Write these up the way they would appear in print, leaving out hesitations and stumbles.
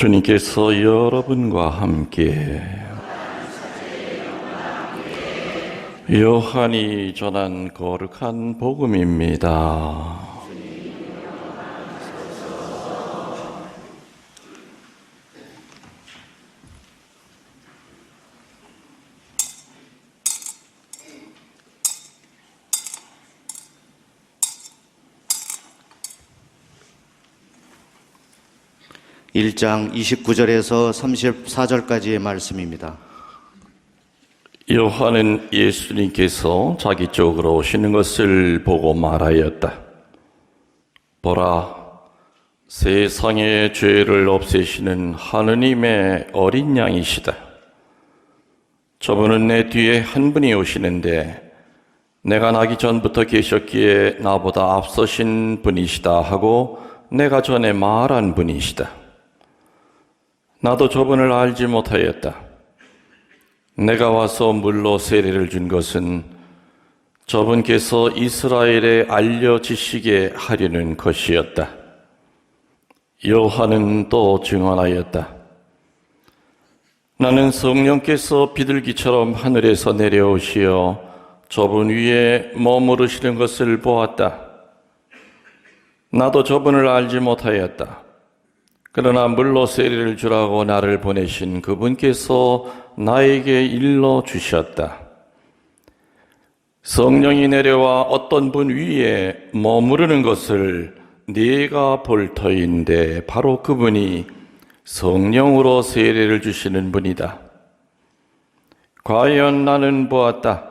주님께서 여러분과 함께 요한이 전한 거룩한 복음입니다. (1장) 29절에서 34절까지의 말씀입니다. 요한은 예수님께서 자기 쪽으로 오시는 것을 보고 말하였다. 보라, 세상의 죄를 없애시는 하느님의 어린 양이시다. 저분은 내 뒤에 한 분이 오시는데 내가 나기 전부터 계셨기에 나보다 앞서신 분이시다 하고 내가 전에 말한 분이시다. 나도 저분을 알지 못하였다. 내가 와서 물로 세례를 준 것은 저분께서 이스라엘에 알려지시게 하려는 것이었다. 요한은 또 증언하였다. 나는 성령께서 비둘기처럼 하늘에서 내려오시어 저분 위에 머무르시는 것을 보았다. 나도 저분을 알지 못하였다. 그러나 물로 세례를 주라고 나를 보내신 그분께서 나에게 일러 주셨다. 성령이 내려와 어떤 분 위에 머무르는 것을 네가 볼 터인데 바로 그분이 성령으로 세례를 주시는 분이다. 과연 나는 보았다.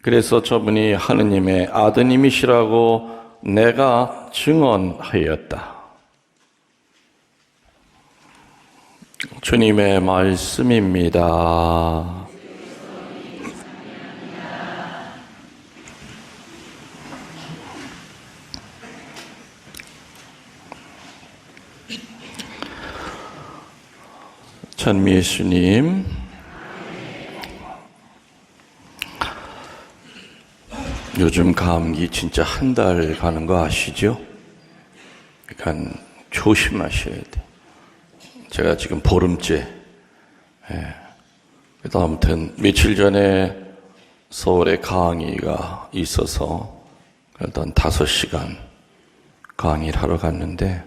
그래서 저분이 하느님의 아드님이시라고 내가 증언하였다. 주님의 말씀입니다. 찬미 예수님, 요즘 감기 진짜 한 달 가는 거 아시죠? 그러니까 조심하셔야 돼. 제가 지금 보름째. 그래도 아무튼 며칠 전에 서울에 강의가 있어서 일단 5시간 강의를 하러 갔는데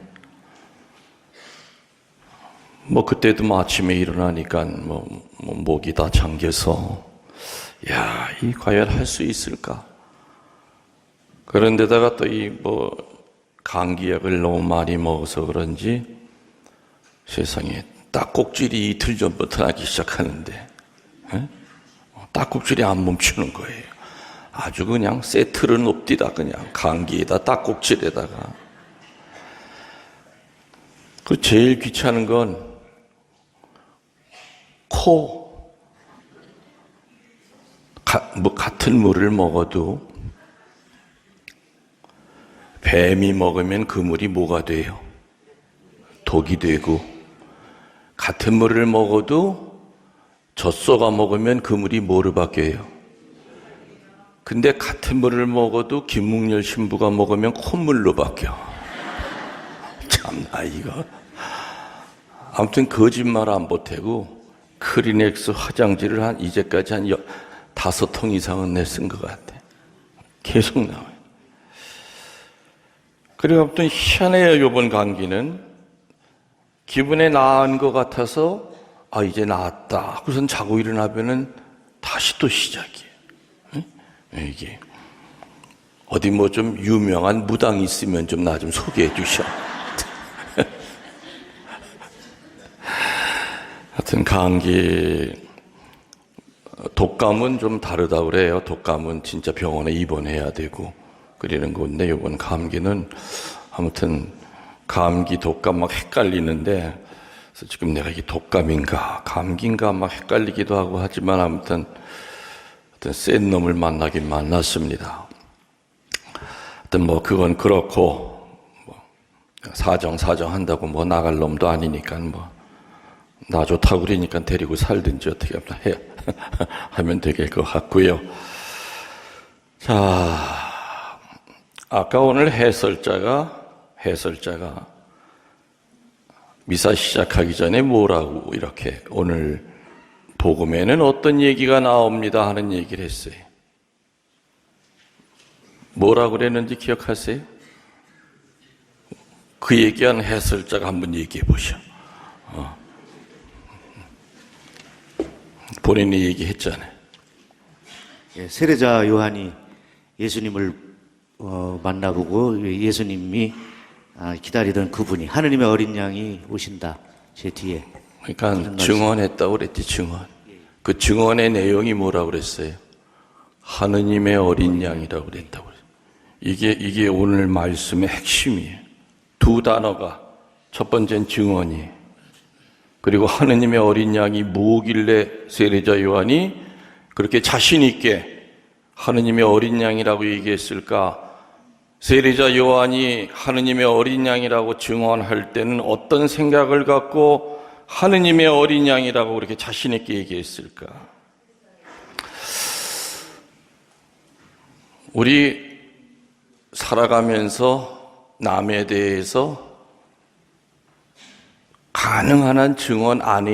그때도 아침에 일어나니까 목이 다 잠겨서 이 과연 할 수 있을까? 그런데다가 또 감기약을 너무 많이 먹어서 그런지 세상에 딱꼭질이 이틀 전부터 나기 시작하는데 딱꼭질이 안 멈추는 거예요. 아주 그냥 세트를 놉디다. 그냥 감기에다 딱꼭질에다가. 제일 귀찮은 건 코. 같은 물을 먹어도 뱀이 먹으면 그 물이 뭐가 돼요? 독이 되고, 같은 물을 먹어도 젖소가 먹으면 그 물이 뭐로 바뀌어요? 근데 같은 물을 먹어도 김묵렬 신부가 먹으면 콧물로 바뀌어. 참나 이거. 아무튼 거짓말 안 보태고 크리넥스 화장지를 이제까지 한 5통 이상은 내 쓴 것 같아. 계속 나와요. 그리고 아무튼 희한해요. 이번 감기는 기분에 나은 것 같아서 이제 나았다 하고선 자고 일어나면은 다시 또 시작이에요. 이게 어디 좀 유명한 무당 있으면 좀 나 좀 소개해 주셔. 하여튼 감기, 독감은 좀 다르다 그래요. 독감은 진짜 병원에 입원해야 되고 그러는 건데 이번 감기는 아무튼 감기, 독감 헷갈리는데, 그래서 지금 내가 이게 독감인가, 감기인가 헷갈리기도 하고 하지만 아무튼 센 놈을 만나긴 만났습니다. 하여튼 그건 그렇고, 사정 한다고 나갈 놈도 아니니까 나 좋다고 그러니까 데리고 살든지 어떻게 하면 되길 것 같고요. 자, 아까 오늘 해설자가 미사 시작하기 전에 뭐라고 이렇게 오늘 복음에는 어떤 얘기가 나옵니다 하는 얘기를 했어요. 뭐라고 그랬는지 기억하세요? 그 얘기한 해설자가 한번 얘기해 보셔. 본인이 얘기했잖아요. 예, 세례자 요한이 예수님을 만나보고 예수님이 기다리던 그분이 하느님의 어린 양이 오신다. 제 뒤에. 그러니까 증언했다고 그랬지, 증언. 그 증언의 내용이 뭐라고 그랬어요? 하느님의 어린 양이라고 그랬다고 그랬어요. 이게 오늘 말씀의 핵심이에요. 두 단어가. 첫 번째는 증언이에요. 그리고 하느님의 어린 양이 뭐길래 세례자 요한이 그렇게 자신 있게 하느님의 어린 양이라고 얘기했을까? 세례자 요한이 하느님의 어린 양이라고 증언할 때는 어떤 생각을 갖고 하느님의 어린 양이라고 그렇게 자신 있게 얘기했을까? 우리 살아가면서 남에 대해서 가능한 한 증언 안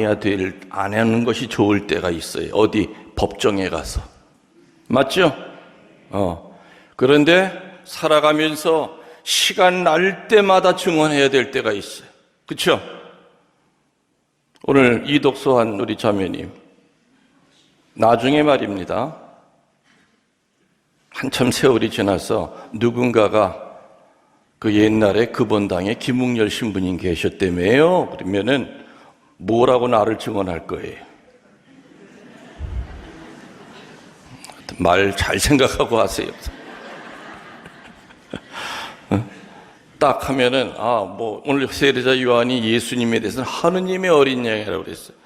하는 것이 좋을 때가 있어요. 어디 법정에 가서. 맞죠? 그런데 살아가면서 시간 날 때마다 증언해야 될 때가 있어요. 그렇죠? 오늘 이독소한 우리 자매님, 나중에 말입니다. 한참 세월이 지나서 누군가가 그 옛날에 그본당에 김웅열 신부님 계셨다며요. 그러면은 뭐라고 나를 증언할 거예요? 말 잘 생각하고 하세요. 딱 하면은 오늘 세례자 요한이 예수님에 대해서는 하느님의 어린 양이라고 그랬어요.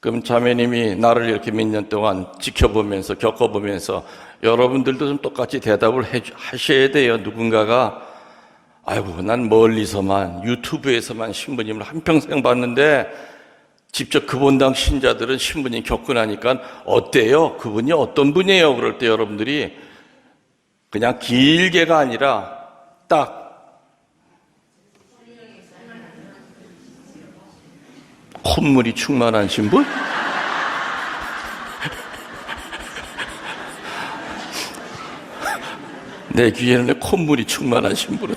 그럼 자매님이 나를 이렇게 몇 년 동안 지켜보면서 겪어보면서 여러분들도 좀 똑같이 대답을 하셔야 돼요. 누군가가 아이고 난 멀리서만 유튜브에서만 신부님을 한평생 봤는데 직접 그본당 신자들은 신부님 겪고 나니까 어때요? 그분이 어떤 분이에요? 그럴 때 여러분들이 그냥 길게가 아니라 딱 콧물이 충만한 신분? 내 귀에는 콧물이 충만한 신부로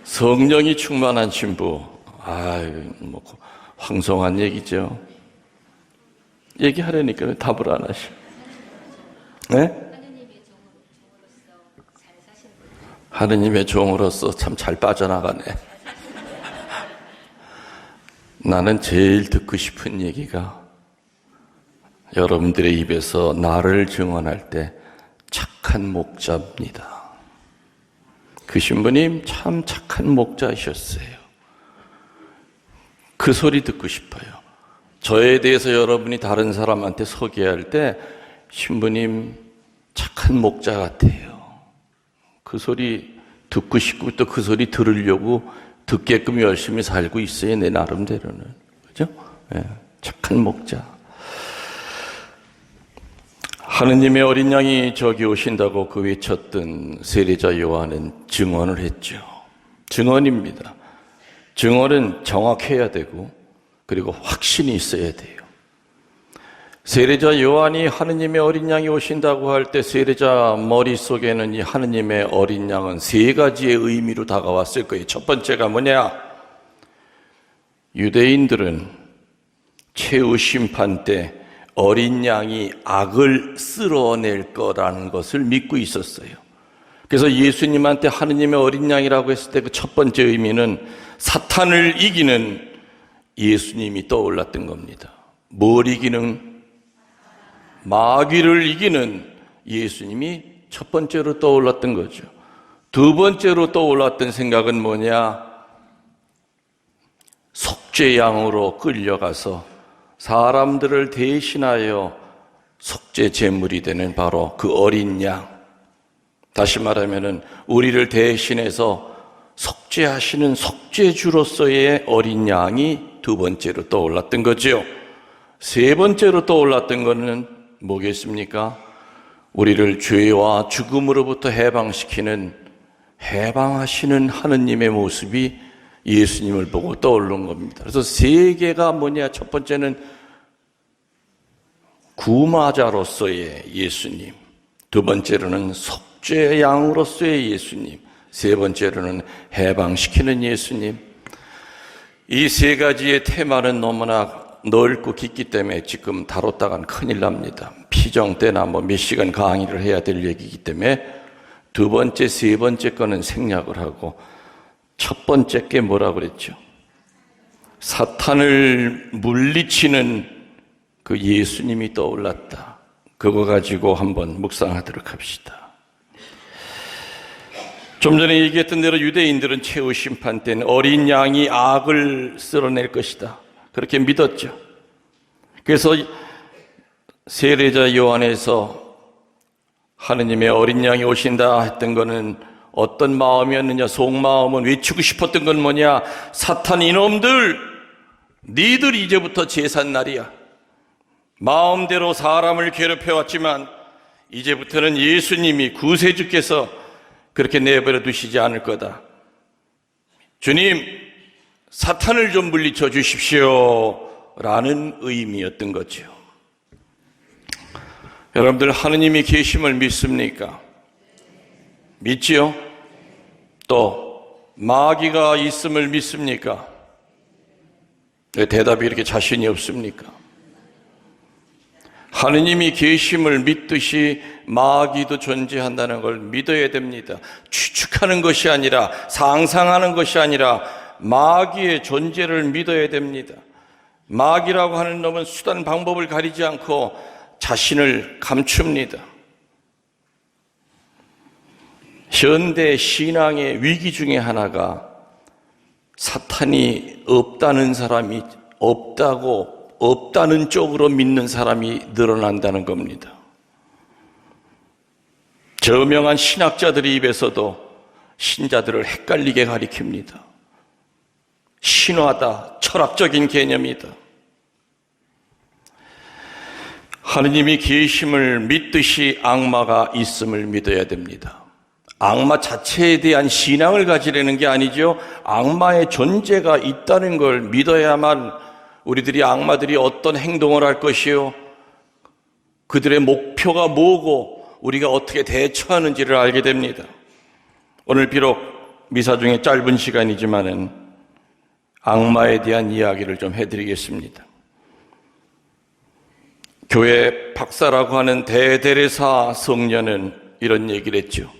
성령이 충만한 신부. 황송한 얘기죠. 얘기하려니까 답을 안 하시고. 네? 하느님의 종으로서 참 잘 빠져나가네. 나는 제일 듣고 싶은 얘기가 여러분들의 입에서 나를 증언할 때 착한 목자입니다. 그 신부님 참 착한 목자이셨어요. 그 소리 듣고 싶어요. 저에 대해서 여러분이 다른 사람한테 소개할 때 신부님 착한 목자 같아요. 그 소리 듣고 싶고 또 그 소리 들으려고 듣게끔 열심히 살고 있어요. 내 나름대로는. 그죠? 네, 착한 목자. 하느님의 어린 양이 저기 오신다고 그 외쳤던 세례자 요한은 증언을 했죠. 증언입니다. 증언은 정확해야 되고 그리고 확신이 있어야 돼요. 세례자 요한이 하느님의 어린 양이 오신다고 할 때 세례자 머릿속에는 이 하느님의 어린 양은 세 가지의 의미로 다가왔을 거예요. 첫 번째가 뭐냐? 유대인들은 최후 심판 때 어린 양이 악을 쓸어낼 거라는 것을 믿고 있었어요. 그래서 예수님한테 하느님의 어린 양이라고 했을 때 그 첫 번째 의미는 사탄을 이기는 예수님이 떠올랐던 겁니다. 뭘 이기는? 마귀를 이기는 예수님이 첫 번째로 떠올랐던 거죠. 두 번째로 떠올랐던 생각은 뭐냐? 속죄양으로 끌려가서 사람들을 대신하여 속죄 제물이 되는 바로 그 어린 양. 다시 말하면은 우리를 대신해서 속죄하시는 속죄주로서의 어린 양이 두 번째로 떠올랐던 거죠. 세 번째로 떠올랐던 것은 뭐겠습니까? 우리를 죄와 죽음으로부터 해방시키는 해방하시는 하느님의 모습이 예수님을 보고 떠오른 겁니다. 그래서 세 개가 뭐냐? 첫 번째는 구마자로서의 예수님, 두 번째로는 속죄 양으로서의 예수님, 세 번째로는 해방시키는 예수님. 이 세 가지의 테마는 너무나 넓고 깊기 때문에 지금 다뤘다간 큰일 납니다. 피정 때나 몇 시간 강의를 해야 될 얘기이기 때문에 두 번째, 세 번째 거는 생략을 하고 첫 번째 게 뭐라 그랬죠? 사탄을 물리치는 그 예수님이 떠올랐다. 그거 가지고 한번 묵상하도록 합시다. 좀 전에 얘기했던 대로 유대인들은 최후 심판 때는 어린 양이 악을 쓸어낼 것이다. 그렇게 믿었죠. 그래서 세례자 요한에서 하느님의 어린 양이 오신다 했던 거는 어떤 마음이었느냐? 속마음은 외치고 싶었던 건 뭐냐? 사탄 이놈들, 니들 이제부터 제삿날이야. 마음대로 사람을 괴롭혀왔지만 이제부터는 예수님이 구세주께서 그렇게 내버려 두시지 않을 거다. 주님, 사탄을 좀 물리쳐 주십시오 라는 의미였던 거죠. 여러분들 하느님이 계심을 믿습니까? 믿지요? 또 마귀가 있음을 믿습니까? 왜 대답이 이렇게 자신이 없습니까? 하느님이 계심을 믿듯이 마귀도 존재한다는 걸 믿어야 됩니다. 추측하는 것이 아니라, 상상하는 것이 아니라 마귀의 존재를 믿어야 됩니다. 마귀라고 하는 놈은 수단 방법을 가리지 않고 자신을 감춥니다. 현대 신앙의 위기 중에 하나가 사탄이 없다는 사람이 없다는 쪽으로 믿는 사람이 늘어난다는 겁니다. 저명한 신학자들의 입에서도 신자들을 헷갈리게 가리킵니다. 신화다, 철학적인 개념이다. 하느님이 계심을 믿듯이 악마가 있음을 믿어야 됩니다. 악마 자체에 대한 신앙을 가지려는 게 아니죠. 악마의 존재가 있다는 걸 믿어야만 우리들이 악마들이 어떤 행동을 할 것이요, 그들의 목표가 뭐고 우리가 어떻게 대처하는지를 알게 됩니다. 오늘 비록 미사 중에 짧은 시간이지만은 악마에 대한 이야기를 좀 해드리겠습니다. 교회 박사라고 하는 대데레사 성녀는 이런 얘기를 했죠.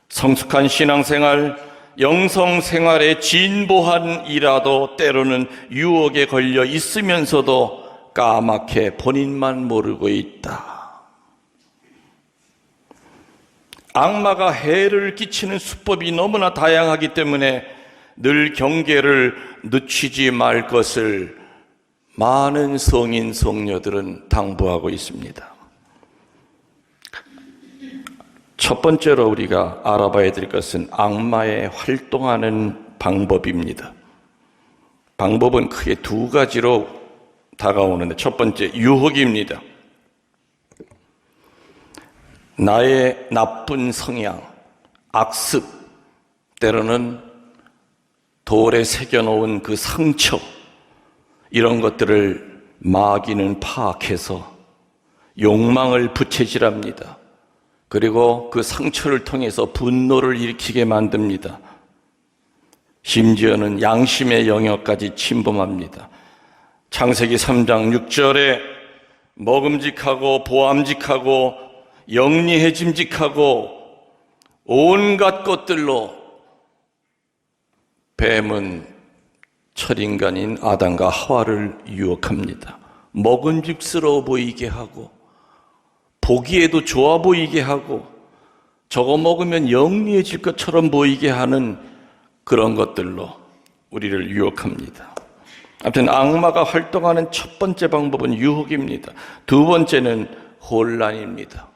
성숙한 신앙생활, 영성생활에 진보한 이라도 때로는 유혹에 걸려 있으면서도 까맣게 본인만 모르고 있다. 악마가 해를 끼치는 수법이 너무나 다양하기 때문에 늘 경계를 늦추지 말 것을 많은 성인 성녀들은 당부하고 있습니다. 첫 번째로 우리가 알아봐야 될 것은 악마의 활동하는 방법입니다. 방법은 크게 두 가지로 다가오는데, 첫 번째 유혹입니다. 나의 나쁜 성향, 악습, 때로는 돌에 새겨놓은 그 상처, 이런 것들을 마귀는 파악해서 욕망을 부채질합니다. 그리고 그 상처를 통해서 분노를 일으키게 만듭니다. 심지어는 양심의 영역까지 침범합니다. 창세기 3장 6절에 먹음직하고 보암직하고 영리해짐직하고 온갖 것들로 뱀은 철인간인 아담과 하와를 유혹합니다. 먹음직스러워 보이게 하고 보기에도 좋아 보이게 하고 저거 먹으면 영리해질 것처럼 보이게 하는 그런 것들로 우리를 유혹합니다. 아무튼 악마가 활동하는 첫 번째 방법은 유혹입니다. 두 번째는 혼란입니다.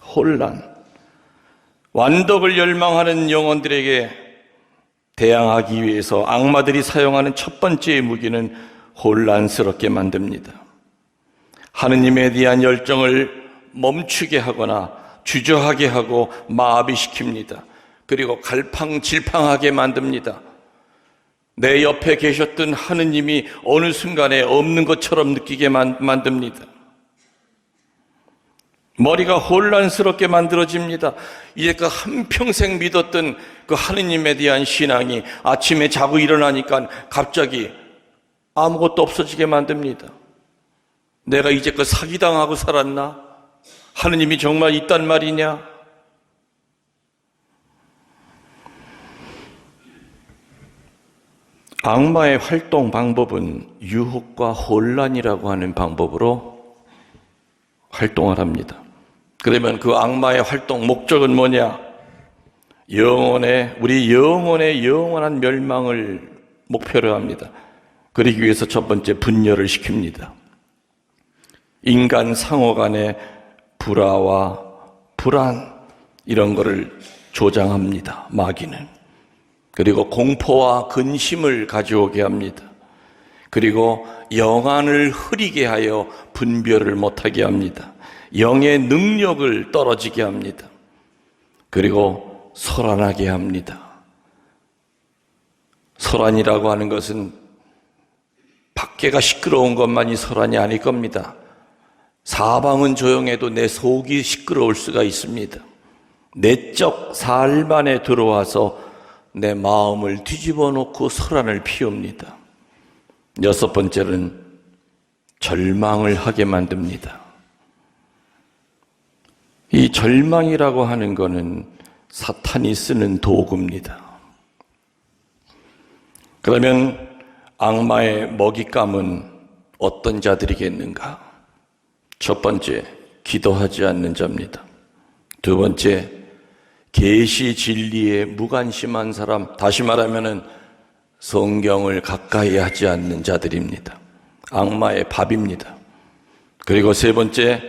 혼란. 완덕을 열망하는 영혼들에게 대항하기 위해서 악마들이 사용하는 첫 번째의 무기는 혼란스럽게 만듭니다. 하느님에 대한 열정을 멈추게 하거나 주저하게 하고 마비시킵니다. 그리고 갈팡질팡하게 만듭니다. 내 옆에 계셨던 하느님이 어느 순간에 없는 것처럼 느끼게 만듭니다. 머리가 혼란스럽게 만들어집니다. 이제까 한평생 믿었던 그 하느님에 대한 신앙이 아침에 자고 일어나니까 갑자기 아무것도 없어지게 만듭니다. 내가 이제껏 사기당하고 살았나? 하느님이 정말 있단 말이냐? 악마의 활동 방법은 유혹과 혼란이라고 하는 방법으로 활동을 합니다. 그러면 그 악마의 활동 목적은 뭐냐? 우리 영혼의 영원한 멸망을 목표로 합니다. 그러기 위해서 첫 번째 분열을 시킵니다. 인간 상호 간의 불화와 불안 이런 거를 조장합니다. 마귀는. 그리고 공포와 근심을 가져오게 합니다. 그리고 영안을 흐리게 하여 분별을 못하게 합니다. 영의 능력을 떨어지게 합니다. 그리고 소란하게 합니다. 소란이라고 하는 것은 밖에가 시끄러운 것만이 소란이 아닐 겁니다. 사방은 조용해도 내 속이 시끄러울 수가 있습니다. 내적 삶 안에 들어와서 내 마음을 뒤집어 놓고 소란을 피웁니다. 여섯 번째는 절망을 하게 만듭니다. 이 절망이라고 하는 것은 사탄이 쓰는 도구입니다. 그러면 악마의 먹잇감은 어떤 자들이겠는가? 첫 번째, 기도하지 않는 자입니다. 두 번째, 계시 진리에 무관심한 사람, 다시 말하면은 성경을 가까이 하지 않는 자들입니다. 악마의 밥입니다. 그리고 세 번째,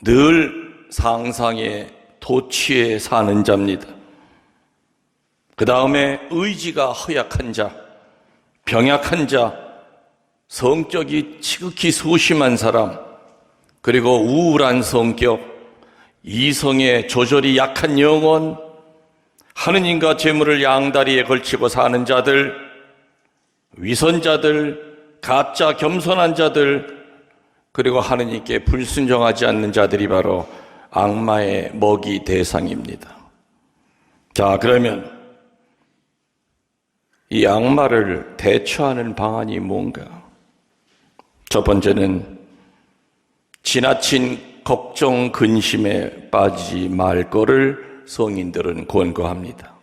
늘 상상의 도취에 사는 자입니다. 그 다음에 의지가 허약한 자, 병약한 자, 성격이 지극히 소심한 사람, 그리고 우울한 성격, 이성의 조절이 약한 영혼, 하느님과 재물을 양다리에 걸치고 사는 자들, 위선자들, 가짜 겸손한 자들, 그리고 하느님께 불순종하지 않는 자들이 바로 악마의 먹이 대상입니다. 자, 그러면 이 악마를 대처하는 방안이 뭔가? 첫 번째는 지나친 걱정, 근심에 빠지지 말 거를 성인들은 권고합니다.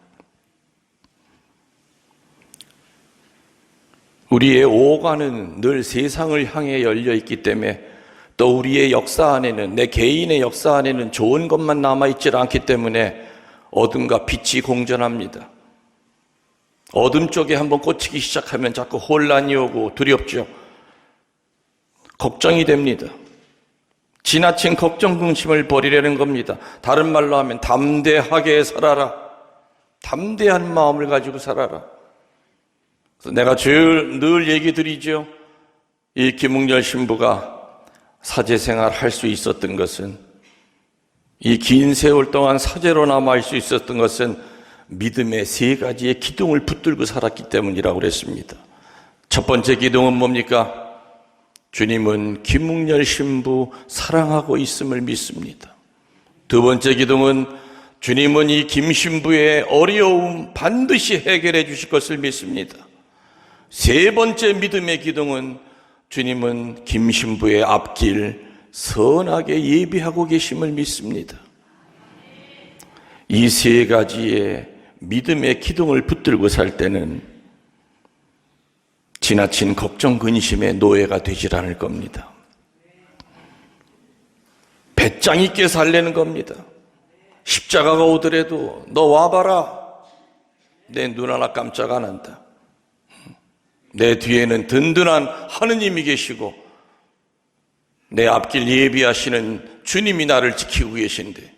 우리의 오관은 늘 세상을 향해 열려 있기 때문에 또 우리의 역사 안에는, 내 개인의 역사 안에는 좋은 것만 남아있지 않기 때문에 어둠과 빛이 공존합니다. 어둠 쪽에 한번 꽂히기 시작하면 자꾸 혼란이 오고 두렵죠. 걱정이 됩니다. 지나친 걱정, 근심을 버리려는 겁니다. 다른 말로 하면 담대하게 살아라. 담대한 마음을 가지고 살아라. 그래서 내가 늘 얘기 드리죠. 이 김웅열 신부가 사제생활 할 수 있었던 것은, 이 긴 세월 동안 사제로 남아있을 수 있었던 것은 믿음의 세 가지의 기둥을 붙들고 살았기 때문이라고 그랬습니다. 첫 번째 기둥은 뭡니까? 주님은 김웅열 신부 사랑하고 있음을 믿습니다. 두 번째 기둥은 주님은 이 김 신부의 어려움 반드시 해결해 주실 것을 믿습니다. 세 번째 믿음의 기둥은 주님은 김 신부의 앞길 선하게 예비하고 계심을 믿습니다. 이 세 가지의 믿음의 기둥을 붙들고 살 때는 지나친 걱정, 근심의 노예가 되질 않을 겁니다. 배짱 있게 살려는 겁니다. 십자가가 오더라도 너 와봐라. 내 눈 하나 깜짝 안 한다. 내 뒤에는 든든한 하느님이 계시고 내 앞길 예비하시는 주님이 나를 지키고 계신데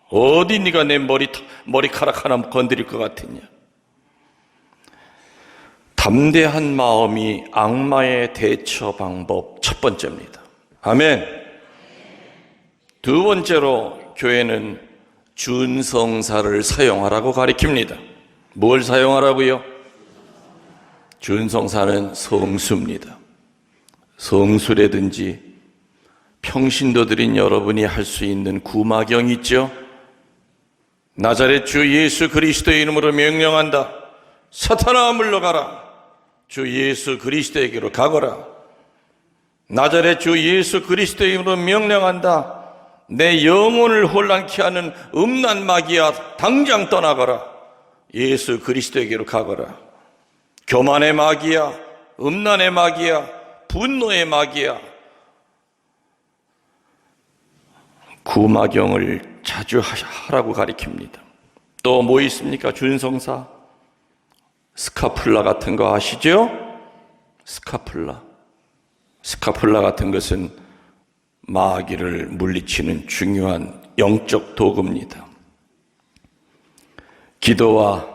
어디 네가 내 머리카락 하나 건드릴 것 같으냐. 담대한 마음이 악마의 대처 방법 첫 번째입니다. 아멘. 두 번째로 교회는 준성사를 사용하라고 가르칩니다. 뭘 사용하라고요? 준성사는 성수입니다. 성수라든지 평신도 드린 여러분이 할 수 있는 구마경 있죠? 나자렛 주 예수 그리스도의 이름으로 명령한다. 사탄아 물러가라. 주 예수 그리스도에게로 가거라. 나자렛 주 예수 그리스도의 이름으로 명령한다. 내 영혼을 혼란케 하는 음란 마귀야, 당장 떠나거라. 예수 그리스도에게로 가거라. 교만의 마귀야, 음란의 마귀야, 분노의 마귀야. 구마경을 자주 하라고 가리킵니다. 또 뭐 있습니까? 준성사 스카풀라 같은 거 아시죠? 스카풀라 같은 것은 마귀를 물리치는 중요한 영적 도구입니다. 기도와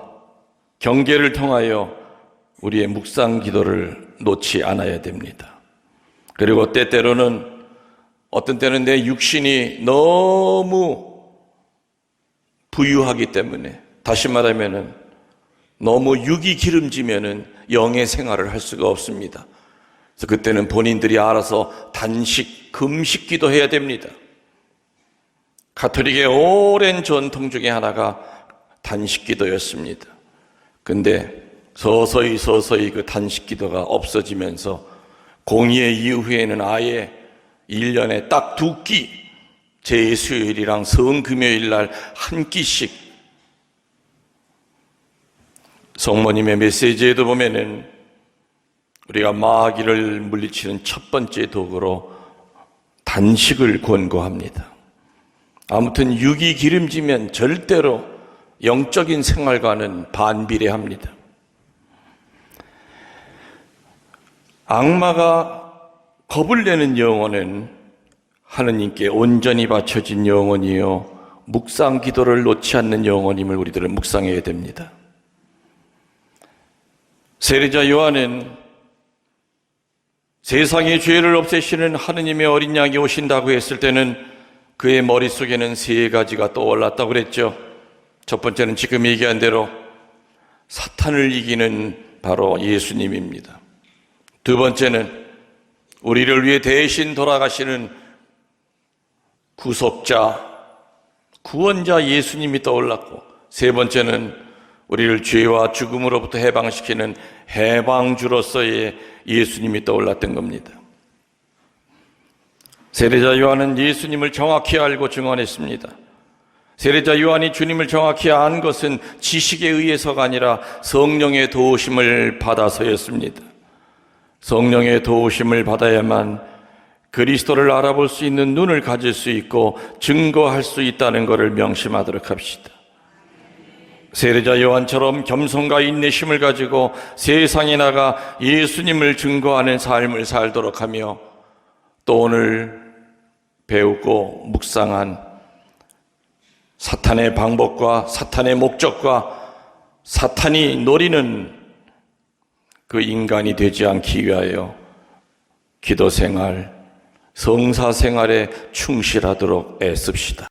경계를 통하여 우리의 묵상 기도를 놓지 않아야 됩니다. 그리고 때때로는 어떤 때는 내 육신이 너무 부유하기 때문에, 다시 말하면은 너무 육이 기름지면은 영의 생활을 할 수가 없습니다. 그래서 그때는 본인들이 알아서 단식, 금식 기도해야 됩니다. 가톨릭의 오랜 전통 중에 하나가 단식 기도였습니다. 근데 서서히 그 단식 기도가 없어지면서 공의회 이후에는 아예 1년에 딱 2끼, 제수요일이랑 성금요일 날 한 끼씩, 성모님의 메시지에도 보면은 우리가 마귀를 물리치는 첫 번째 도구로 단식을 권고합니다. 아무튼 육이 기름지면 절대로 영적인 생활과는 반비례합니다. 악마가 겁을 내는 영혼은 하느님께 온전히 바쳐진 영혼이요, 묵상 기도를 놓지 않는 영혼임을 우리들은 묵상해야 됩니다. 세례자 요한은 세상의 죄를 없애시는 하느님의 어린 양이 오신다고 했을 때는 그의 머릿속에는 3가지가 떠올랐다고 그랬죠. 첫 번째는 지금 얘기한 대로 사탄을 이기는 바로 예수님입니다. 두 번째는 우리를 위해 대신 돌아가시는 구속자, 구원자 예수님이 떠올랐고, 세 번째는 우리를 죄와 죽음으로부터 해방시키는 해방주로서의 예수님이 떠올랐던 겁니다. 세례자 요한은 예수님을 정확히 알고 증언했습니다. 세례자 요한이 주님을 정확히 안 것은 지식에 의해서가 아니라 성령의 도우심을 받아서였습니다. 성령의 도우심을 받아야만 그리스도를 알아볼 수 있는 눈을 가질 수 있고 증거할 수 있다는 것을 명심하도록 합시다. 세례자 요한처럼 겸손과 인내심을 가지고 세상에 나가 예수님을 증거하는 삶을 살도록 하며, 또 오늘 배우고 묵상한 사탄의 방법과 사탄의 목적과 사탄이 노리는 그 인간이 되지 않기 위하여 기도 생활, 성사 생활에 충실하도록 애씁시다.